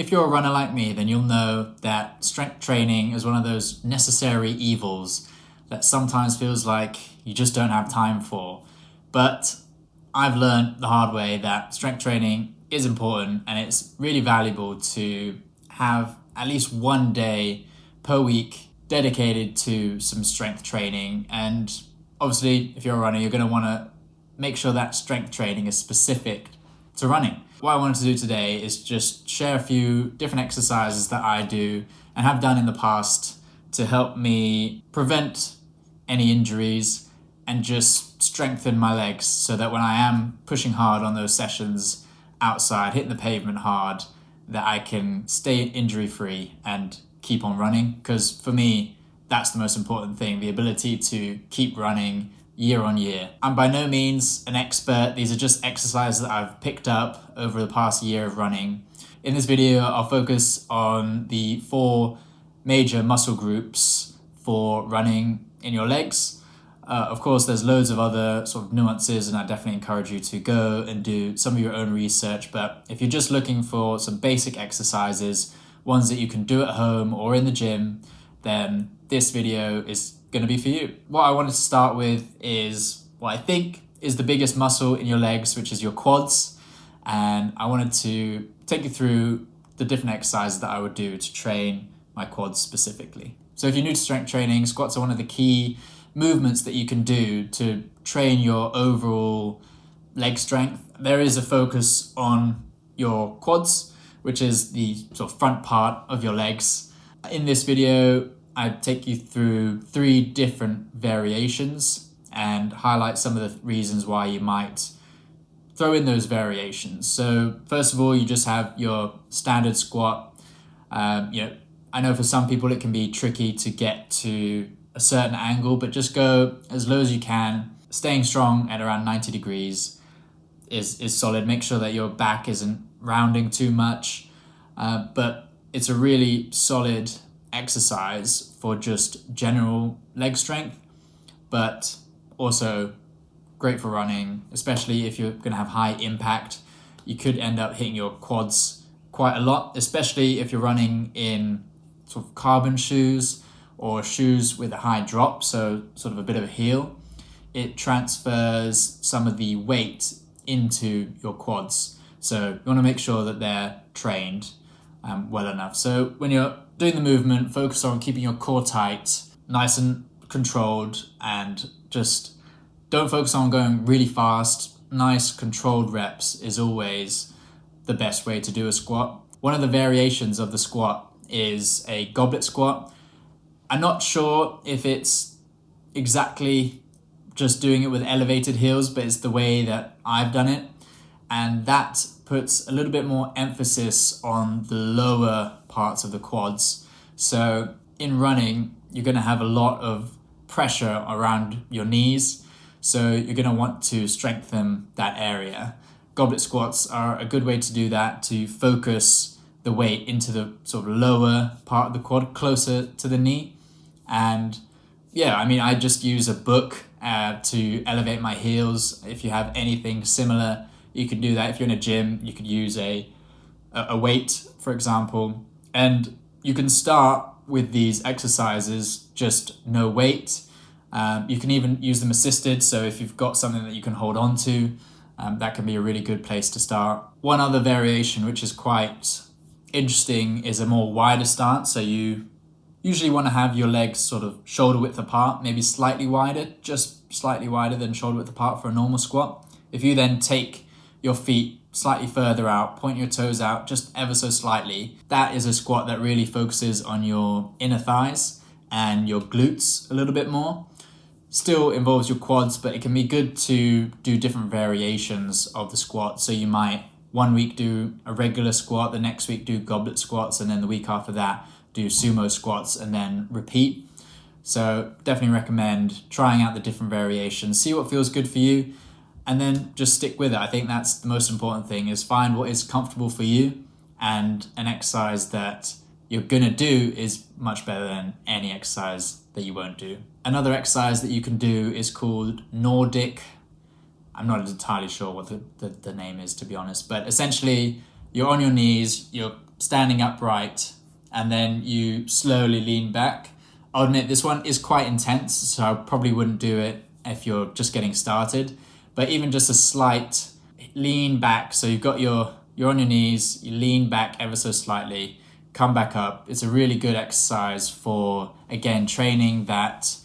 if you're a runner like me, then you'll know that strength training is one of those necessary evils that sometimes feels like you just don't have time for. But I've learned the hard way that strength training is important, and it's really valuable to have at least one day per week dedicated to some strength training. And obviously, if you're a runner, you're going to want to make sure that strength training is specific to running. What I wanted to do today is just share a few different exercises that I do and have done in the past to help me prevent any injuries and just strengthen my legs so that when I am pushing hard on those sessions outside, hitting the pavement hard, that I can stay injury free and keep on running. Because for me, that's the most important thing, the ability to keep running year on year. I'm by no means an expert. These are just exercises that I've picked up over the past year of running. In this video, I'll focus on the 4 major muscle groups for running in your legs. Of course, there's loads of other sort of nuances, and I definitely encourage you to go and do some of your own research. But if you're just looking for some basic exercises, ones that you can do at home or in the gym, then this video is going to be for you. What I wanted to start with is what I think is the biggest muscle in your legs, which is your quads. And I wanted to take you through the different exercises that I would do to train my quads specifically. So if you're new to strength training, squats are one of the key movements that you can do to train your overall leg strength. There is a focus on your quads, which is the sort of front part of your legs. In this video, I take you through 3 different variations and highlight some of the reasons why you might throw in those variations. So first of all, you just have your standard squat. I know for some people it can be tricky to get to a certain angle, but just go as low as you can. Staying strong at around 90 degrees is solid. Make sure that your back isn't rounding too much, but it's a really solid exercise for just general leg strength, but also great for running, especially if you're going to have high impact. You could end up hitting your quads quite a lot, especially if you're running in sort of carbon shoes or shoes with a high drop, so sort of a bit of a heel. It transfers some of the weight into your quads. So you want to make sure that they're trained well enough. So when you're doing the movement, focus on keeping your core tight, nice and controlled, and just don't focus on going really fast. Nice controlled reps is always the best way to do a squat. One of the variations of the squat is a goblet squat. I'm not sure if it's exactly just doing it with elevated heels, but it's the way that I've done it. And that puts a little bit more emphasis on the lower parts of the quads. So in running, you're going to have a lot of pressure around your knees. So you're going to want to strengthen that area. Goblet squats are a good way to do that, to focus the weight into the sort of lower part of the quad, closer to the knee. And yeah, I just use a book to elevate my heels. If you have anything similar, you could do that. If you're in a gym, you could use a weight, for example. And you can start with these exercises, just no weight. You can even use them assisted. So if you've got something that you can hold on to, that can be a really good place to start. One other variation, which is quite interesting, is a more wider stance. So you usually want to have your legs sort of shoulder width apart, maybe slightly wider, just slightly wider than shoulder width apart for a normal squat. If you then take your feet slightly further out, point your toes out just ever so slightly, that is a squat that really focuses on your inner thighs and your glutes a little bit more. Still involves your quads, but it can be good to do different variations of the squat. So you might one week do a regular squat, the next week do goblet squats, and then the week after that do sumo squats, and then repeat. So definitely recommend trying out the different variations, see what feels good for you, and then just stick with it. I think that's the most important thing, is find what is comfortable for you, and an exercise that you're gonna do is much better than any exercise that you won't do. Another exercise that you can do is called Nordic. I'm not entirely sure what the name is, to be honest, but essentially you're on your knees, you're standing upright and then you slowly lean back. I'll admit this one is quite intense, so I probably wouldn't do it if you're just getting started. But even just a slight lean back, so you're on your knees, you lean back ever so slightly, come back up. It's a really good exercise for, again, training that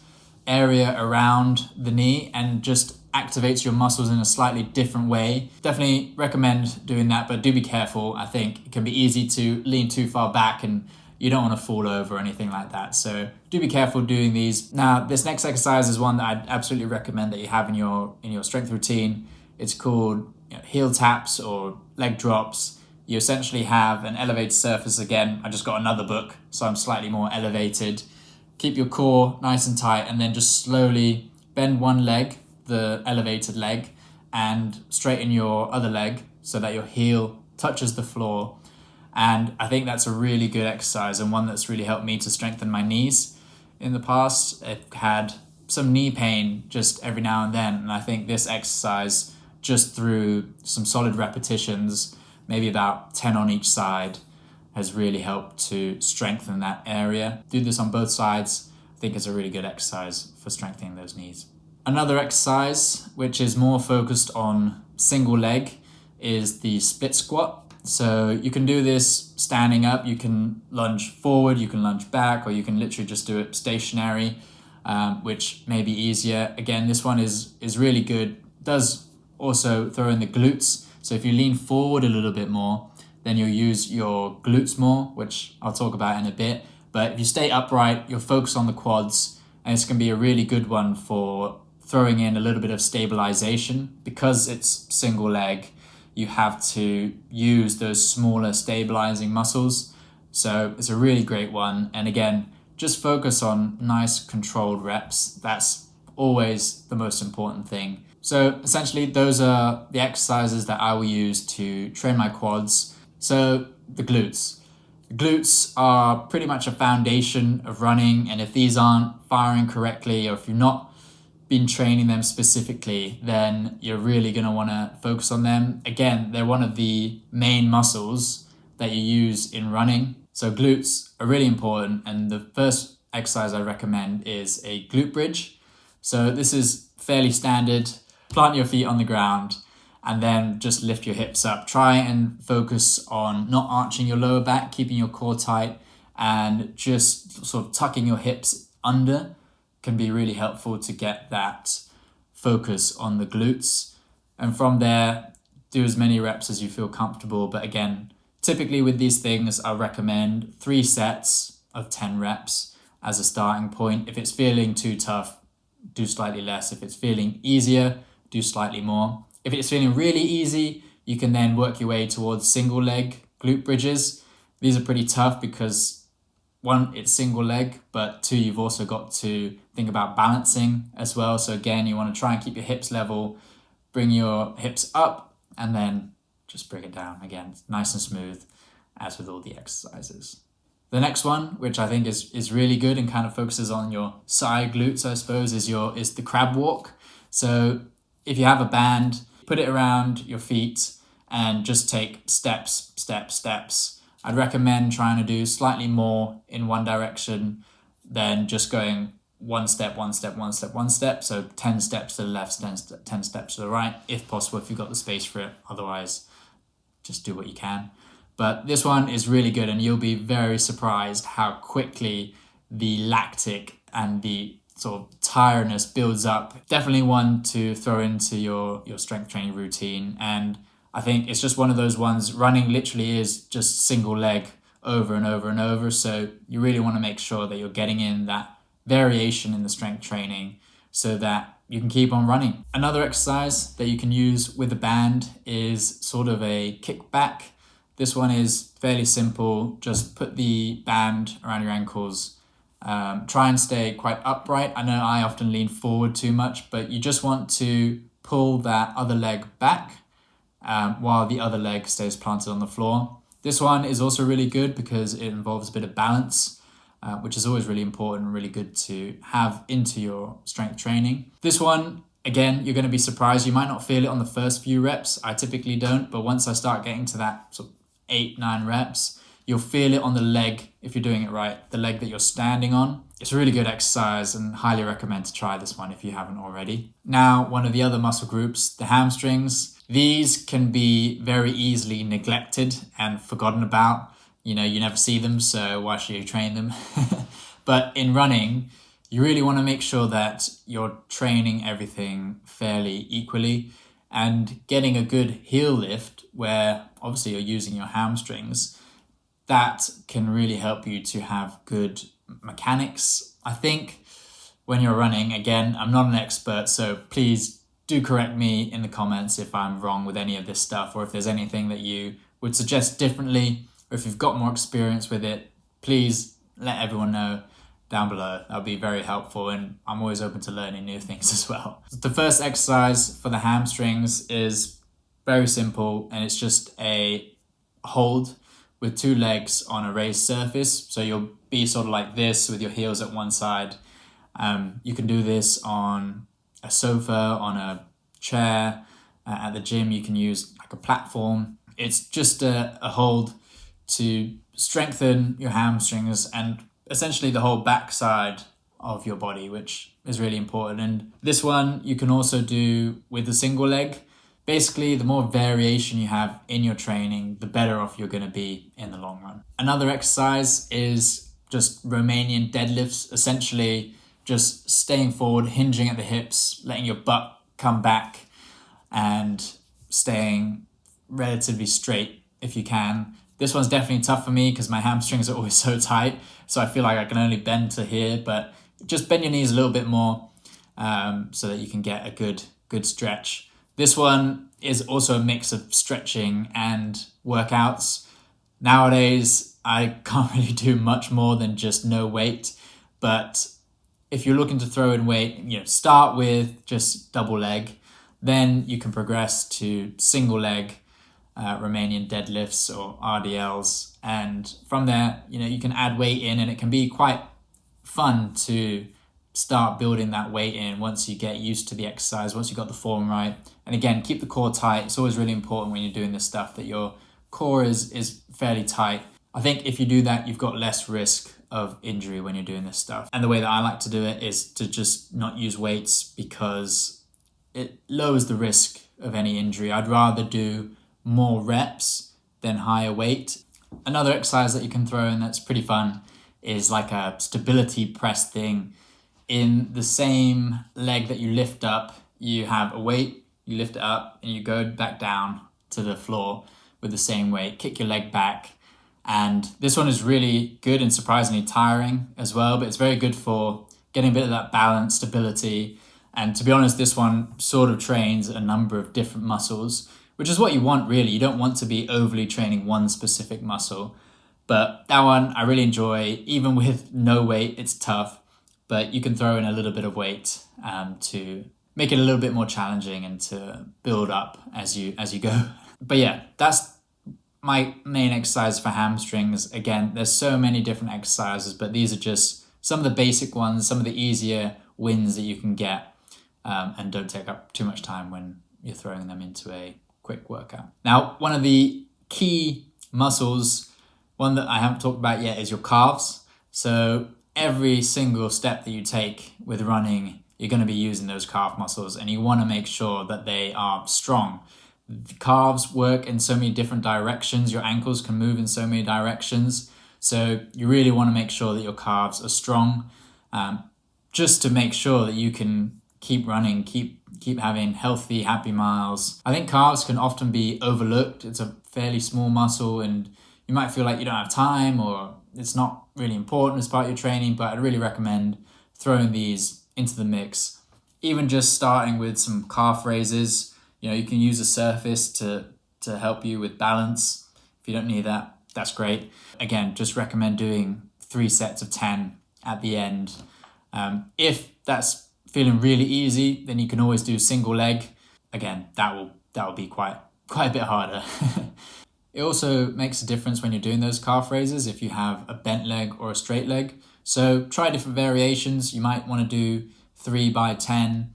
area around the knee and just activates your muscles in a slightly different way. Definitely recommend doing that, but do be careful. I think it can be easy to lean too far back and you don't want to fall over or anything like that. So do be careful doing these. Now, this next exercise is one that I'd absolutely recommend that you have in your strength routine. It's called heel taps or leg drops. You essentially have an elevated surface. Again, I just got another book, so I'm slightly more elevated. Keep your core nice and tight and then just slowly bend one leg, the elevated leg, and straighten your other leg so that your heel touches the floor. And I think that's a really good exercise and one that's really helped me to strengthen my knees in the past. I've had some knee pain just every now and then, and I think this exercise, just through some solid repetitions, maybe about 10 on each side, has really helped to strengthen that area. Do this on both sides. I think it's a really good exercise for strengthening those knees. Another exercise, which is more focused on single leg, is the split squat. So you can do this standing up, you can lunge forward, you can lunge back, or you can literally just do it stationary, which may be easier. Again, this one is really good. It does also throw in the glutes. So if you lean forward a little bit more, then you'll use your glutes more, which I'll talk about in a bit. But if you stay upright, you'll focus on the quads, and it's going to be a really good one for throwing in a little bit of stabilization. Because it's single leg, you have to use those smaller stabilizing muscles. So it's a really great one. And again, just focus on nice controlled reps. That's always the most important thing. So essentially, those are the exercises that I will use to train my quads. So the glutes. The glutes are pretty much a foundation of running, and if these aren't firing correctly, or if you're not been training them specifically, then you're really going to want to focus on them. Again, they're one of the main muscles that you use in running. So glutes are really important, and the first exercise I recommend is a glute bridge. So this is fairly standard. Plant your feet on the ground and then just lift your hips up. Try and focus on not arching your lower back, keeping your core tight, and just sort of tucking your hips under can be really helpful to get that focus on the glutes. And from there, do as many reps as you feel comfortable. But again, typically with these things, I recommend 3 sets of 10 reps as a starting point. If it's feeling too tough, do slightly less. If it's feeling easier, do slightly more. If it's feeling really easy, you can then work your way towards single leg glute bridges. These are pretty tough because 1, it's single leg, but 2, you've also got to think about balancing as well. So again, you want to try and keep your hips level, bring your hips up, and then just bring it down. Again, nice and smooth, as with all the exercises. The next one, which I think is really good and kind of focuses on your side glutes, I suppose, is the crab walk. So if you have a band, put it around your feet and just take steps. I'd recommend trying to do slightly more in one direction than just going one step. So 10 steps to the left, 10 steps to the right, if possible, if you've got the space for it. Otherwise, just do what you can. But this one is really good, and you'll be very surprised how quickly the lactic and the sort of tiredness builds up. Definitely one to throw into your strength training routine. And I think it's just one of those ones. Running literally is just single leg over and over and over. So you really want to make sure that you're getting in that variation in the strength training so that you can keep on running. Another exercise that you can use with a band is sort of a kickback. This one is fairly simple. Just put the band around your ankles. Try and stay quite upright. I know I often lean forward too much, but you just want to pull that other leg back while the other leg stays planted on the floor. This one is also really good because it involves a bit of balance, which is always really important and really good to have into your strength training. This one, again, you're going to be surprised. You might not feel it on the first few reps. I typically don't, but once I start getting to that sort of 8-9 reps, You'll feel it on the leg if you're doing it right, the leg that you're standing on. It's a really good exercise and highly recommend to try this one if you haven't already. Now, one of the other muscle groups, the hamstrings. These can be very easily neglected and forgotten about. You never see them, so why should you train them? But in running, you really want to make sure that you're training everything fairly equally and getting a good heel lift where obviously you're using your hamstrings. That can really help you to have good mechanics. I think when you're running, again, I'm not an expert, so please do correct me in the comments if I'm wrong with any of this stuff, or if there's anything that you would suggest differently, or if you've got more experience with it, please let everyone know down below. That'll be very helpful, and I'm always open to learning new things as well. The first exercise for the hamstrings is very simple, and it's just a hold with two legs on a raised surface. So you'll be sort of like this with your heels at one side. You can do this on a sofa, on a chair. At the gym, you can use like a platform. It's just a hold to strengthen your hamstrings and essentially the whole backside of your body, which is really important. And this one you can also do with a single leg. Basically, the more variation you have in your training, the better off you're going to be in the long run. Another exercise is just Romanian deadlifts, essentially just staying forward, hinging at the hips, letting your butt come back and staying relatively straight if you can. This one's definitely tough for me because my hamstrings are always so tight, so I feel like I can only bend to here, but just bend your knees a little bit more so that you can get a good stretch. This one is also a mix of stretching and workouts. Nowadays, I can't really do much more than just no weight, but if you're looking to throw in weight, start with just double leg, then you can progress to single leg Romanian deadlifts or RDLs, and from there, you can add weight in, and it can be quite fun to start building that weight in once you get used to the exercise, once you got the form right. And again, keep the core tight. It's always really important when you're doing this stuff that your core is fairly tight. I think if you do that, you've got less risk of injury when you're doing this stuff. And the way that I like to do it is to just not use weights because it lowers the risk of any injury. I'd rather do more reps than higher weight. Another exercise that you can throw in that's pretty fun is like a stability press thing. In the same leg that you lift up, you have a weight, you lift it up, and you go back down to the floor with the same weight, kick your leg back. And this one is really good and surprisingly tiring as well, but it's very good for getting a bit of that balance, stability. And to be honest, this one sort of trains a number of different muscles, which is what you want really. You don't want to be overly training one specific muscle. But that one I really enjoy. Even with no weight, it's tough, but you can throw in a little bit of weight to make it a little bit more challenging and to build up as you go. But yeah, that's my main exercise for hamstrings. Again, there's so many different exercises, but these are just some of the basic ones, some of the easier wins that you can get, and don't take up too much time when you're throwing them into a quick workout. Now, one of the key muscles, one that I haven't talked about yet, is your calves. So every single step that you take with running, you're going to be using those calf muscles, and you want to make sure that they are strong. The calves work in so many different directions. Your ankles can move in so many directions. So you really want to make sure that your calves are strong, just to make sure that you can keep running, keep having healthy, happy miles. I think calves can often be overlooked. It's a fairly small muscle, and you might feel like you don't have time or it's not really important as part of your training, but I'd really recommend throwing these into the mix. Even just starting with some calf raises. You can use a surface to help you with balance. If you don't need that, that's great. Again, just recommend doing 3 sets of 10 at the end. If that's feeling really easy, then you can always do single leg. Again, that will be quite a bit harder. It also makes a difference when you're doing those calf raises if you have a bent leg or a straight leg. So try different variations. You might want to do 3 by 10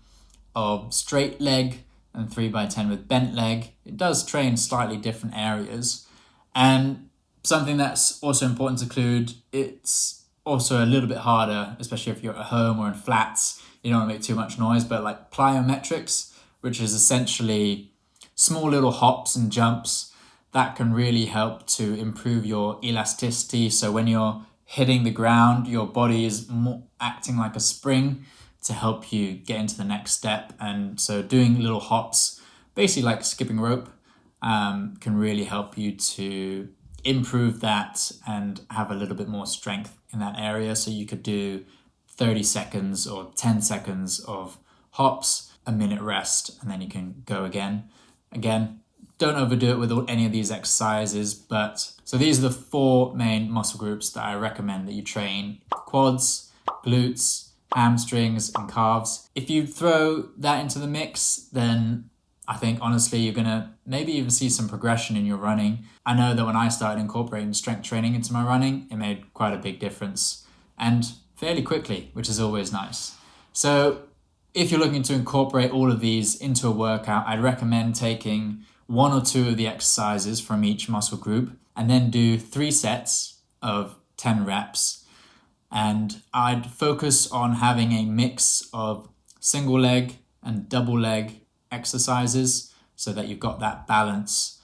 of straight leg and 3 by 10 with bent leg. It does train slightly different areas. And Something that's also important to include, it's also a little bit harder, especially if you're at home or in flats, you don't want to make too much noise, but like plyometrics, which is essentially small little hops and jumps that can really help to improve your elasticity. So when you're hitting the ground, your body is more acting like a spring to help you get into the next step. And so doing little hops, basically like skipping rope, can really help you to improve that and have a little bit more strength in that area. So you could do 30 seconds or 10 seconds of hops, a minute rest, and then you can go again. Again, don't overdo it with any of these exercises, but so these are the 4 main muscle groups that I recommend that you train: quads, glutes, hamstrings, and calves. If you throw that into the mix, then I think honestly you're gonna maybe even see some progression in your running. I know that when I started incorporating strength training into my running, it made quite a big difference, and fairly quickly, which is always nice. So if you're looking to incorporate all of these into a workout, I'd recommend taking 1 or 2 of the exercises from each muscle group and then do 3 sets of 10 reps. And I'd focus on having a mix of single leg and double leg exercises so that you've got that balance.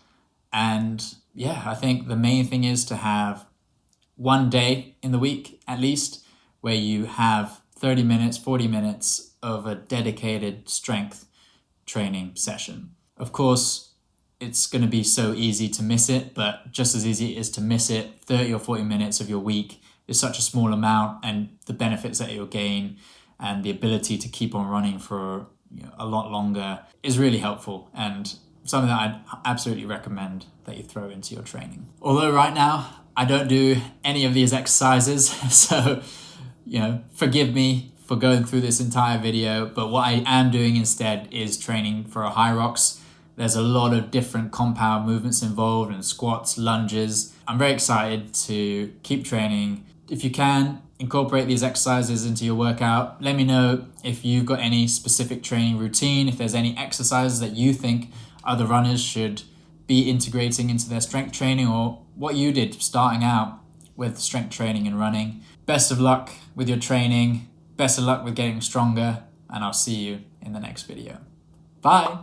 And yeah, I think the main thing is to have one day in the week at least where you have 30 minutes, 40 minutes of a dedicated strength training session. Of course, it's going to be so easy to miss it, but just as easy as to miss it, 30 or 40 minutes of your week is such a small amount, and the benefits that you'll gain and the ability to keep on running for a lot longer is really helpful, and something that I'd absolutely recommend that you throw into your training. Although right now I don't do any of these exercises, so forgive me for going through this entire video, but what I am doing instead is training for a high rocks. There's a lot of different compound movements involved, and squats, lunges. I'm very excited to keep training. If you can, incorporate these exercises into your workout. Let me know if you've got any specific training routine, if there's any exercises that you think other runners should be integrating into their strength training, or what you did starting out with strength training and running. Best of luck with your training. Best of luck with getting stronger, and I'll see you in the next video. Bye.